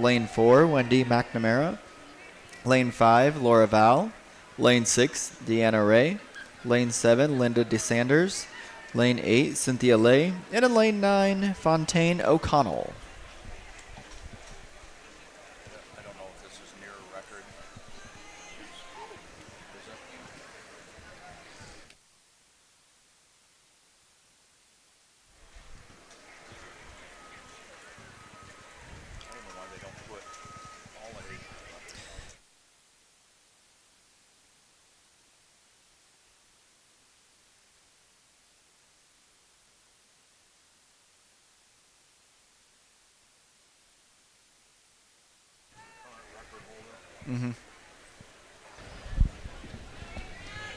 Lane 4, Wendy McNamara. Lane 5, Laura Val. Lane 6, Deanna Ray. Lane 7, Linda DeSanders. Lane 8, Cynthia Lay. And in Lane 9, Fontaine O'Connell. I don't know if this is near a record. Is it? I don't know why they don't put all of these.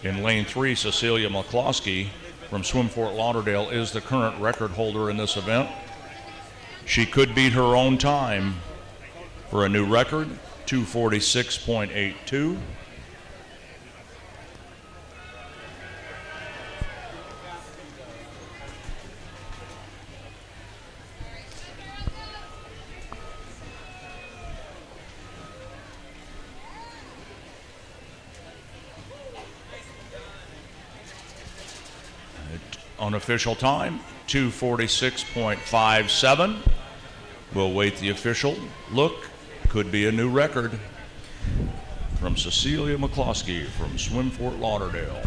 In lane 3, Cecilia McCloskey from Swim Fort Lauderdale is the current record holder in this event. She could beat her own time for a new record, 2:46.82. Unofficial time, 2:46.57. We'll wait the official look. Could be a new record from Cecilia McCloskey from Swim Fort Lauderdale.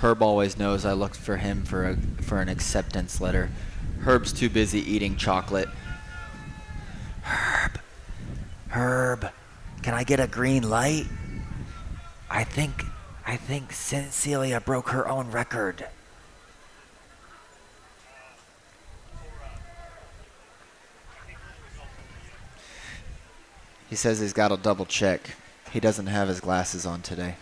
Herb always knows I looked for him for an acceptance letter. Herb's too busy eating chocolate. Herb, can I get a green light? I think Cecilia broke her own record. He says he's got to double check. He doesn't have his glasses on today.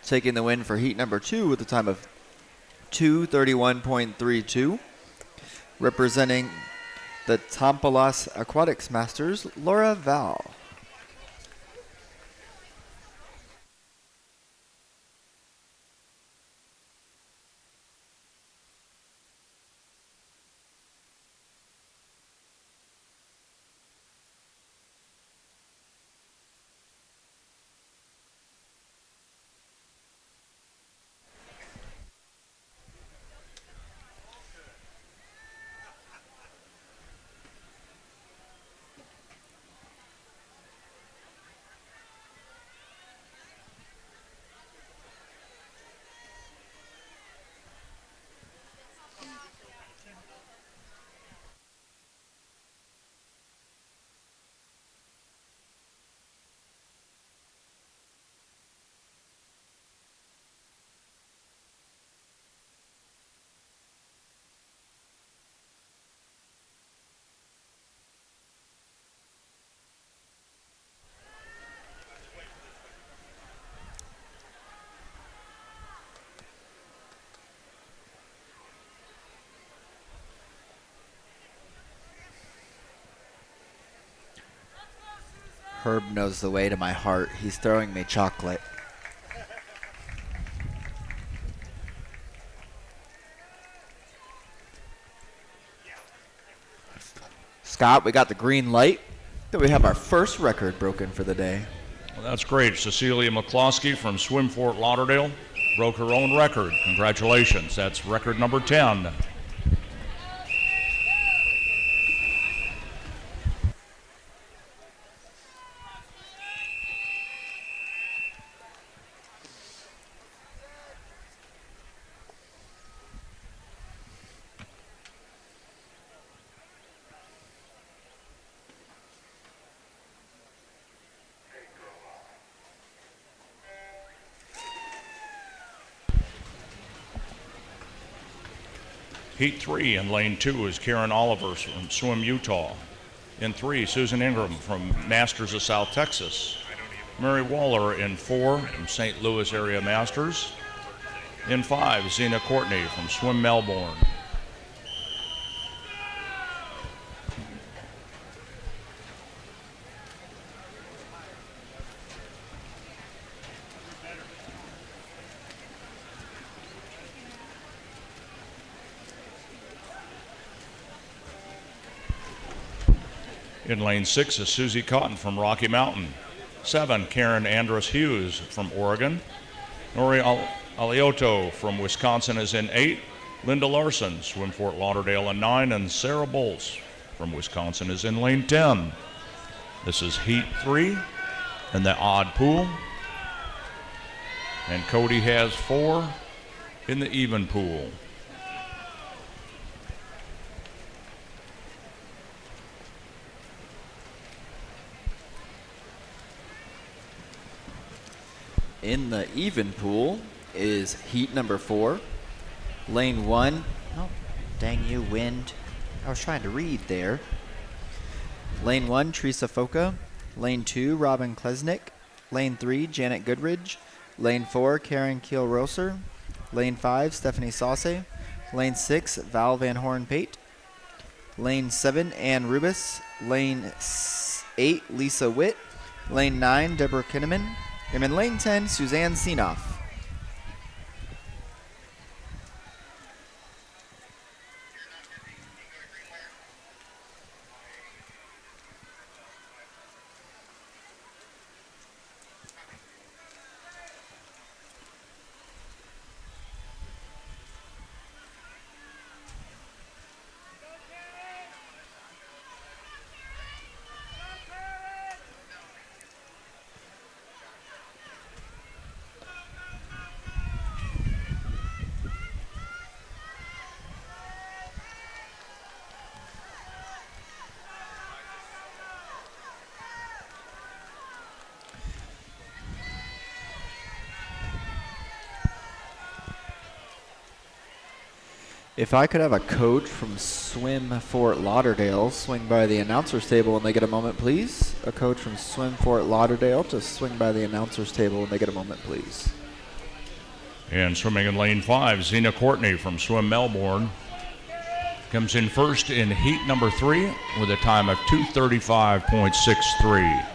Taking the win for heat number 2 with a time of 2:31.32. Representing the Tampalas Aquatics Masters, Laura Val. Herb knows the way to my heart. He's throwing me chocolate. Scott, we got the green light. Then we have our first record broken for the day. Well, that's great. Cecilia McCloskey from Swim Fort Lauderdale broke her own record. Congratulations. That's record number 10. Heat 3 in lane 2 is Karen Oliver from Swim Utah. In 3, Susan Ingram from Masters of South Texas. Mary Waller in 4 from St. Louis Area Masters. In 5, Zena Courtney from Swim Melbourne. In lane 6 is Susie Cotton from Rocky Mountain. 7, Karen Andrus Hughes from Oregon. Nori Alioto from Wisconsin is in 8. Linda Larson, Swim Fort Lauderdale in 9. And Sarah Bowles from Wisconsin is in lane 10. This is heat 3 in the odd pool. And Cody has 4 in the even pool. In the even pool is heat number 4. Lane 1. Oh, dang you, wind. I was trying to read there. Lane 1, Teresa Foca. Lane 2, Robin Klesnick. Lane 3, Janet Goodridge. Lane 4, Karen Kiel-Rosser. Lane 5, Stephanie Sauce. Lane 6, Val Van Horn Pate. Lane 7, Ann Rubis. Lane 8, Lisa Witt. Lane 9, Deborah Kinneman. And in lane 10, Suzanne Seenoff. If I could have a coach from Swim Fort Lauderdale swing by the announcer's table when they get a moment, please. A coach from Swim Fort Lauderdale to swing by the announcer's table when they get a moment, please. And swimming in lane 5, Zena Courtney from Swim Melbourne comes in first in heat number 3 with a time of 2:35.63.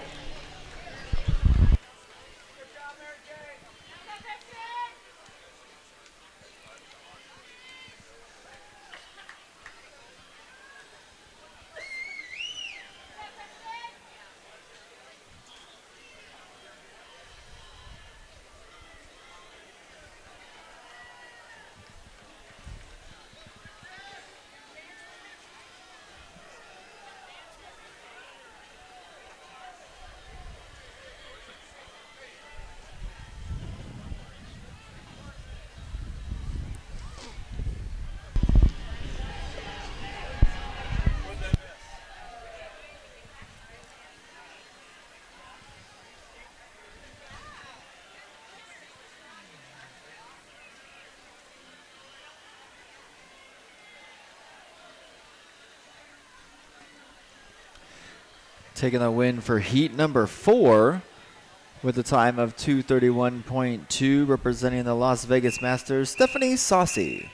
Taking the win for heat number 4 with a time of 2:31.2, representing the Las Vegas Masters, Stephanie Saucy.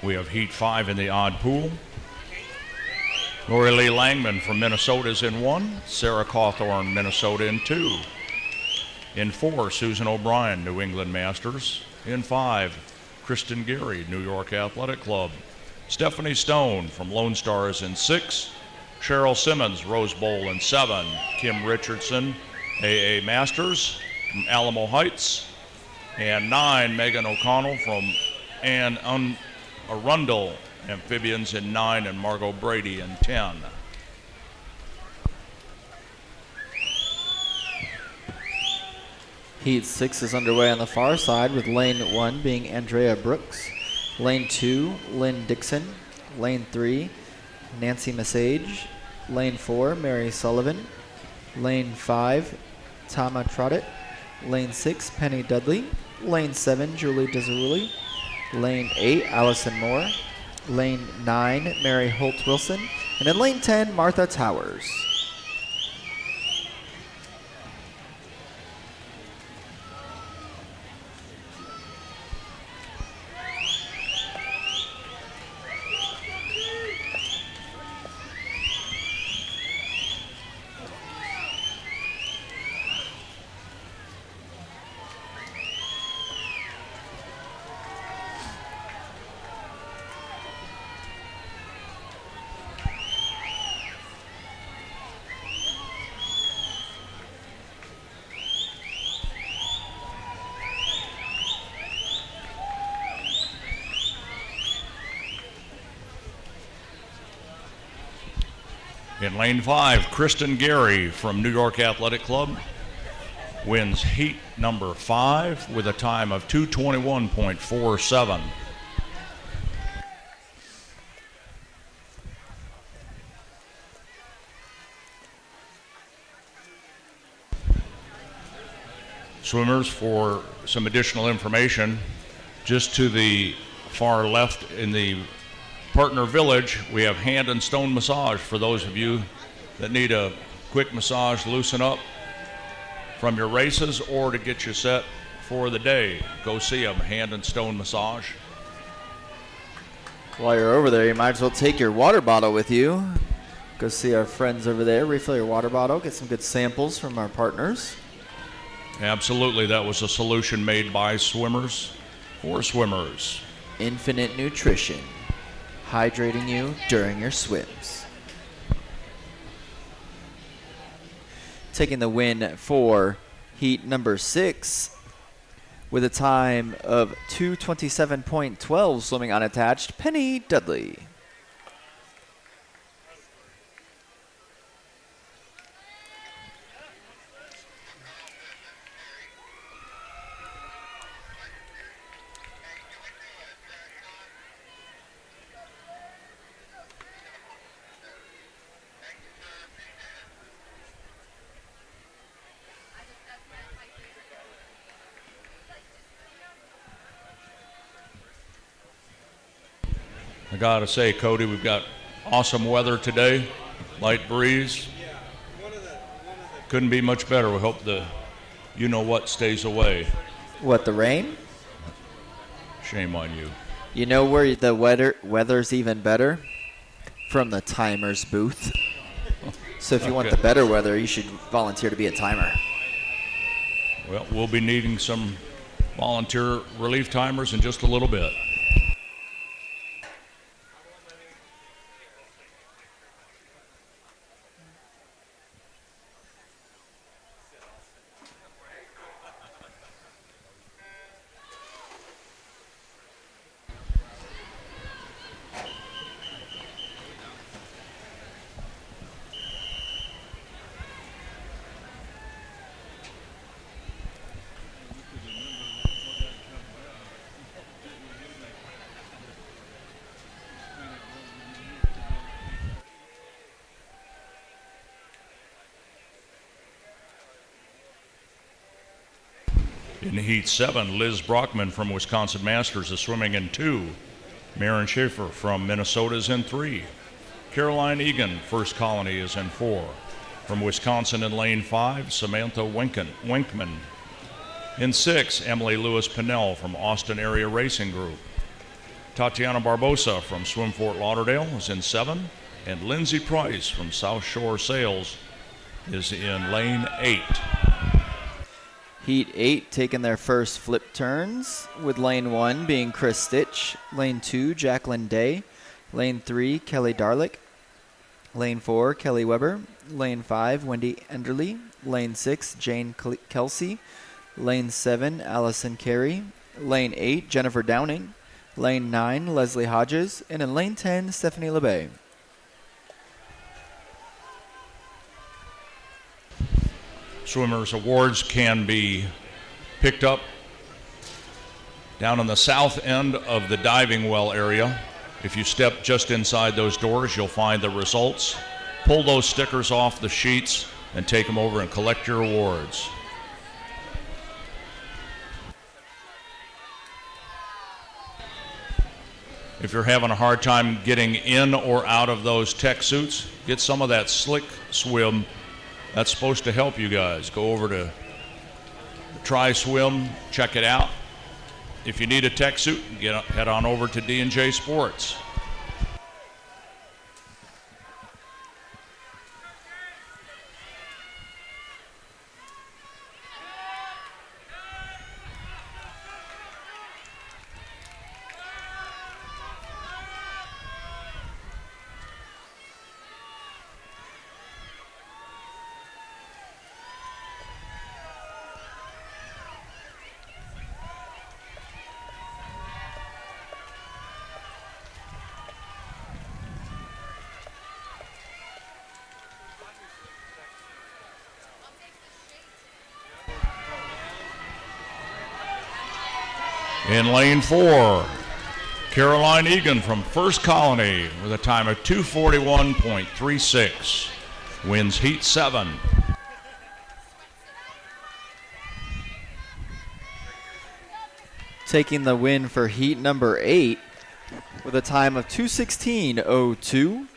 We have heat 5 in the odd pool. Lori Lee Langman from Minnesota is in 1. Sarah Cawthorn, Minnesota, in 2. In 4, Susan O'Brien, New England Masters. In 5, Kristen Gary, New York Athletic Club. Stephanie Stone from Lone Stars in 6. Cheryl Simmons, Rose Bowl in 7. Kim Richardson, AA Masters from Alamo Heights. And 9, Megan O'Connell from Ann Arundel Amphibians in 9, and Margot Brady in 10. Heat 6 is underway on the far side with lane 1 being Andrea Brooks, lane 2 Lynn Dixon, lane 3 Nancy Massage, lane 4 Mary Sullivan, lane 5 Tama Trottit, lane 6 Penny Dudley, lane 7 Julie Deseruli, lane 8 Allison Moore, lane 9 Mary Holt Wilson, and in lane 10 Martha Towers. In lane 5, Kristen Gary from New York Athletic Club wins heat number 5 with a time of 2:21.47. Swimmers, for some additional information, just to the far left in the partner village, we have hand and stone massage for those of you that need a quick massage, loosen up from your races or to get you set for the day. Go see them, hand and stone massage. While you're over there, you might as well take your water bottle with you. Go see our friends over there, refill your water bottle, get some good samples from our partners. Absolutely, that was a solution made by swimmers for swimmers. Infinite Nutrition, hydrating you during your swims. Taking the win for heat number 6 with a time of 2:27.12 swimming unattached, Penny Dudley. I gotta say, Cody, we've got awesome weather today, light breeze. Couldn't be much better. We hope the you-know-what stays away. What, the rain? Shame on you. You know where the weather's even better? From the timer's booth. So if you want the better weather, you should volunteer to be a timer. Well, we'll be needing some volunteer relief timers in just a little bit. In heat 7, Liz Brockman from Wisconsin Masters is swimming in 2. Maren Schaefer from Minnesota is in 3. Caroline Egan, First Colony, is in 4. From Wisconsin in lane 5, Samantha Winkman. In 6, Emily Lewis Pinnell from Austin Area Racing Group. Tatiana Barbosa from Swim Fort Lauderdale is in 7. And Lindsay Price from South Shore Sales is in lane 8. Heat 8 taking their first flip turns, with lane 1 being Chris Stitch, lane 2 Jacqueline Day, lane 3 Kelly Darlick, lane 4 Kelly Weber, lane 5 Wendy Enderly, lane 6 Jane Kelsey, lane 7 Allison Carey, lane 8 Jennifer Downing, lane 9 Leslie Hodges, and in lane 10 Stephanie LeBay. Swimmers awards can be picked up down on the south end of the diving well area. If you step just inside those doors, you'll find the results. Pull those stickers off the sheets and take them over and collect your awards. If you're having a hard time getting in or out of those tech suits, get some of that slick swim. That's supposed to help you guys. Go over to Try Swim, check it out. If you need a tech suit, head on over to D&J Sports. In lane 4, Caroline Egan from First Colony with a time of 2:41.36, wins heat 7. Taking the win for heat number 8 with a time of 2:16.02,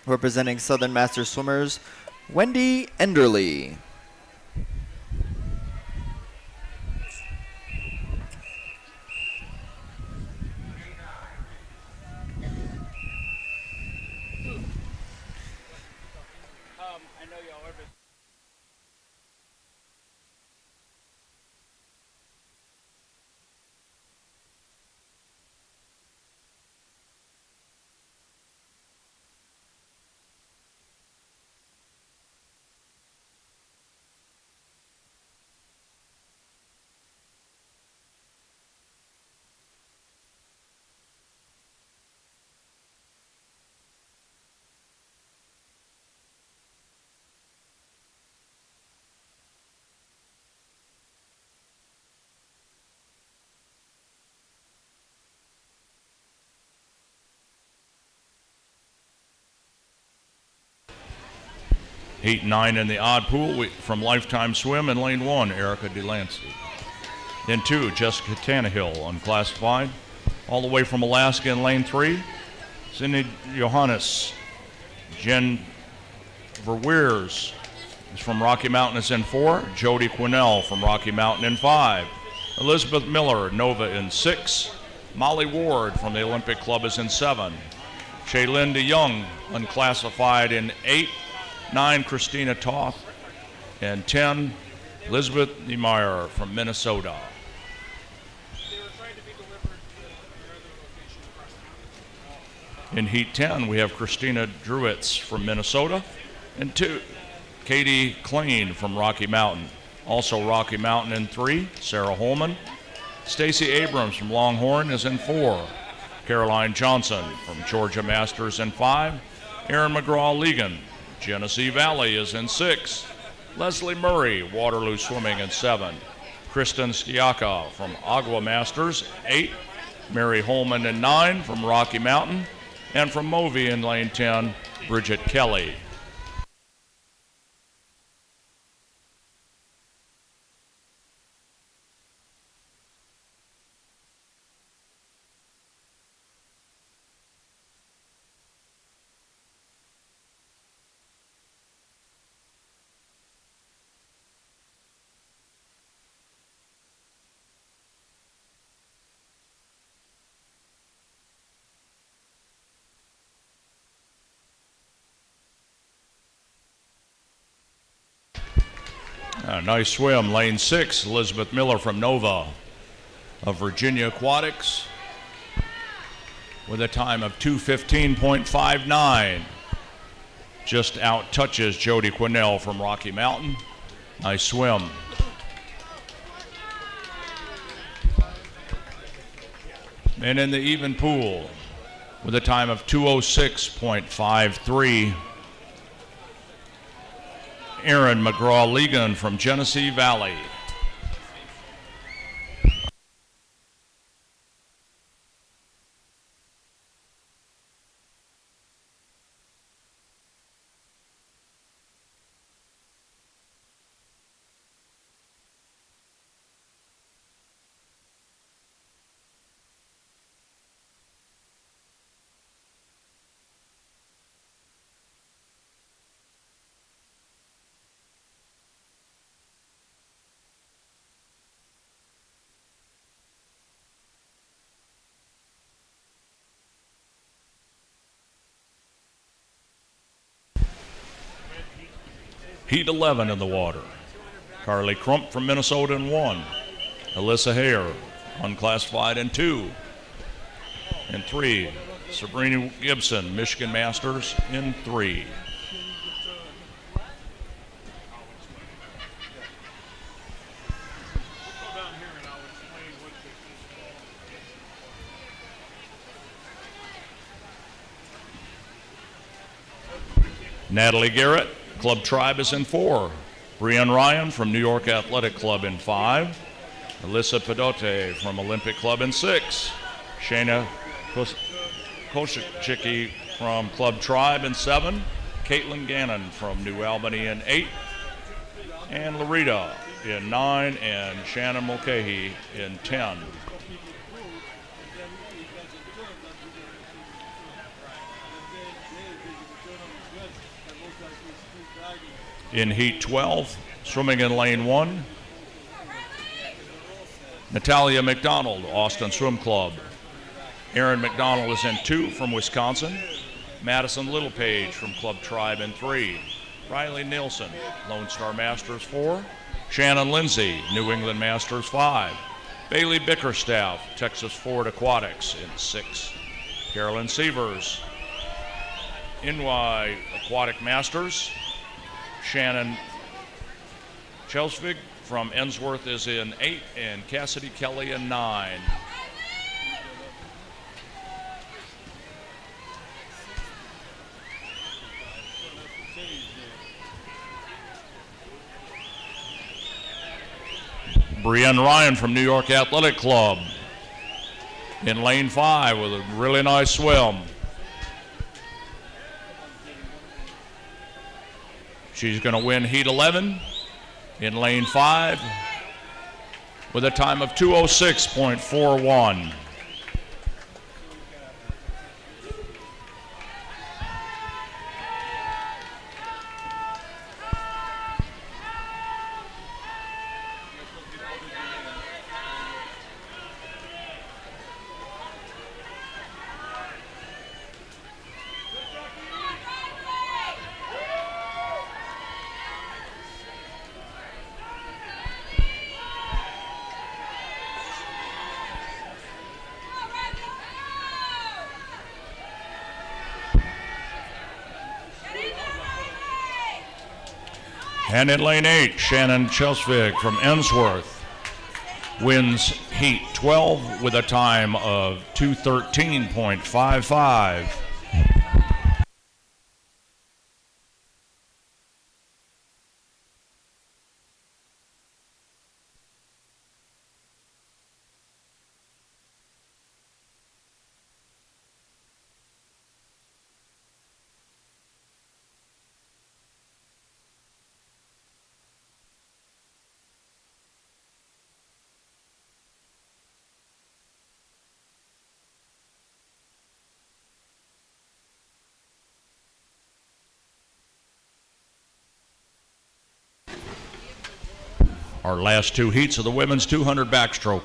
representing Southern Masters swimmers, Wendy Enderly. Heat 9 in the odd pool from Lifetime Swim in lane 1, Erica Delancey. In 2, Jessica Tannehill, unclassified. All the way from Alaska in lane 3, Cindy Johannes. Jen Verweers is from Rocky Mountain is in 4. Jody Quinnell from Rocky Mountain in 5. Elizabeth Miller, Nova in 6. Molly Ward from the Olympic Club is in 7. Shaylin DeYoung, unclassified in 8. 9, Christina Toth, and 10, Elizabeth Niemeyer from Minnesota. In Heat 10, we have Christina Druitz from Minnesota, and 2, Katie Klein from Rocky Mountain. Also Rocky Mountain in 3, Sarah Holman. Stacy Abrams from Longhorn is in 4. Caroline Johnson from Georgia Masters in 5. Erin McGraw-Legan. Genesee Valley is in 6. Leslie Murray, Waterloo Swimming in 7. Kristen Stiaka from Agua Masters, 8. Mary Holman in 9 from Rocky Mountain. And from Movi in lane 10, Bridget Kelly. Yeah, nice swim. Lane 6, Elizabeth Miller from Nova of Virginia Aquatics with a time of 2:15.59. Just out touches Jody Quinnell from Rocky Mountain. Nice swim. And in the even pool with a time of 2:06.53, Erin McGraw-Legan from Genesee Valley. Heat 11 in the water. Carly Crump from Minnesota in 1. Alyssa Hare, unclassified in 2. In 3, Sabrina Gibson, Michigan Masters in 3. Natalie Garrett, Club Tribe is in 4. Brianne Ryan from New York Athletic Club in 5. Alyssa Pedote from Olympic Club in 6. Shayna Koshicki from Club Tribe in 7. Caitlin Gannon from New Albany in 8. And Larita in 9. And Shannon Mulcahy in 10. In Heat 12, swimming in lane 1, Natalia McDonald, Austin Swim Club. Erin McDonald is in 2 from Wisconsin. Madison Littlepage from Club Tribe in 3. Riley Nielsen, Lone Star Masters 4. Shannon Lindsay, New England Masters 5. Bailey Bickerstaff, Texas Ford Aquatics in 6. Carolyn Sievers, NY Aquatic Masters. Shannon Chelsvig from Ensworth is in 8, and Cassidy Kelly in 9. Brianne Ryan from New York Athletic Club in lane 5 with a really nice swim. She's going to win Heat 11 in lane 5 with a time of 2:06.41. And in lane 8, Shannon Chelsvig from Ensworth wins Heat 12 with a time of 2:13.55. Our last 2 heats of the women's 200 backstroke.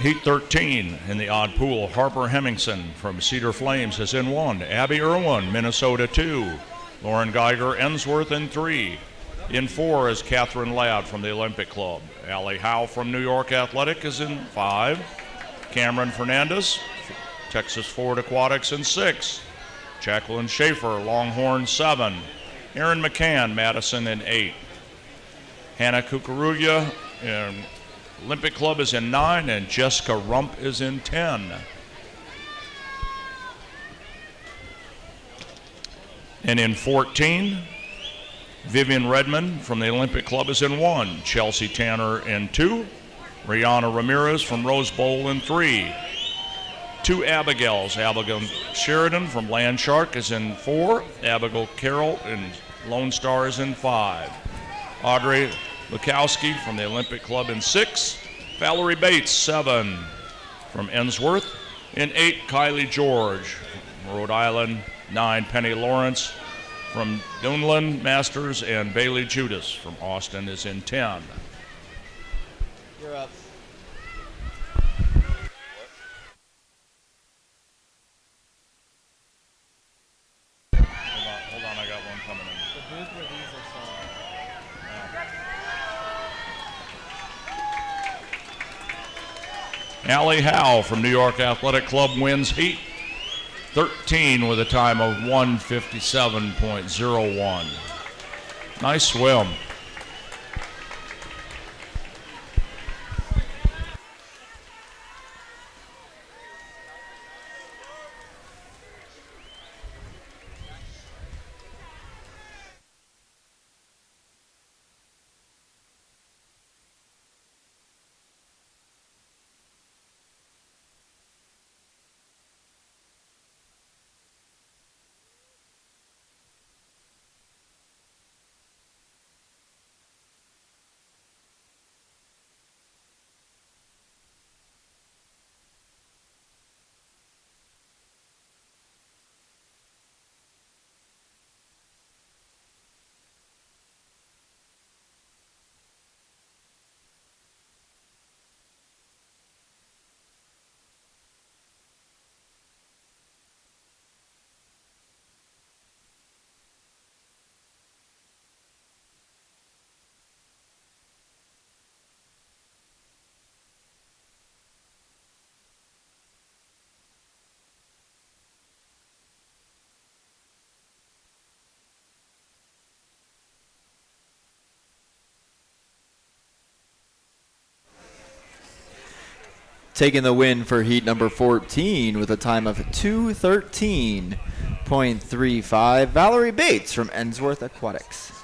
Heat 13 in the odd pool, Harper Hemmingson from Cedar Flames is in 1. Abby Irwin, Minnesota 2. Lauren Geiger, Ensworth in 3. In 4 is Catherine Ladd from the Olympic Club. Allie Howe from New York Athletic is in 5. Cameron Fernandez, Texas Ford Aquatics in 6. Jacqueline Schaefer, Longhorn 7. Erin McCann, Madison in 8. Hannah Kukuruya in Olympic Club is in 9, and Jessica Rump is in 10. And in 14, Vivian Redmond from the Olympic Club is in 1. Chelsea Tanner in 2. Rihanna Ramirez from Rose Bowl in 3. 2 Abigails. Abigail Sheridan from Land Shark is in 4. Abigail Carroll in Lone Star is in 5. Audrey Lukowski from the Olympic Club in 6. Valerie Bates, 7 from Ensworth. In 8, Kylie George from Rhode Island. 9, Penny Lawrence from Dunlin Masters. And Bailey Judas from Austin is in 10. You're up. Hold on, I got one coming in. The booth where these are sold. Allie Howe from New York Athletic Club wins Heat 13 with a time of 1:57.01. Nice swim. Taking the win for heat number 14 with a time of 2:13.35, Valerie Bates from Ensworth Aquatics.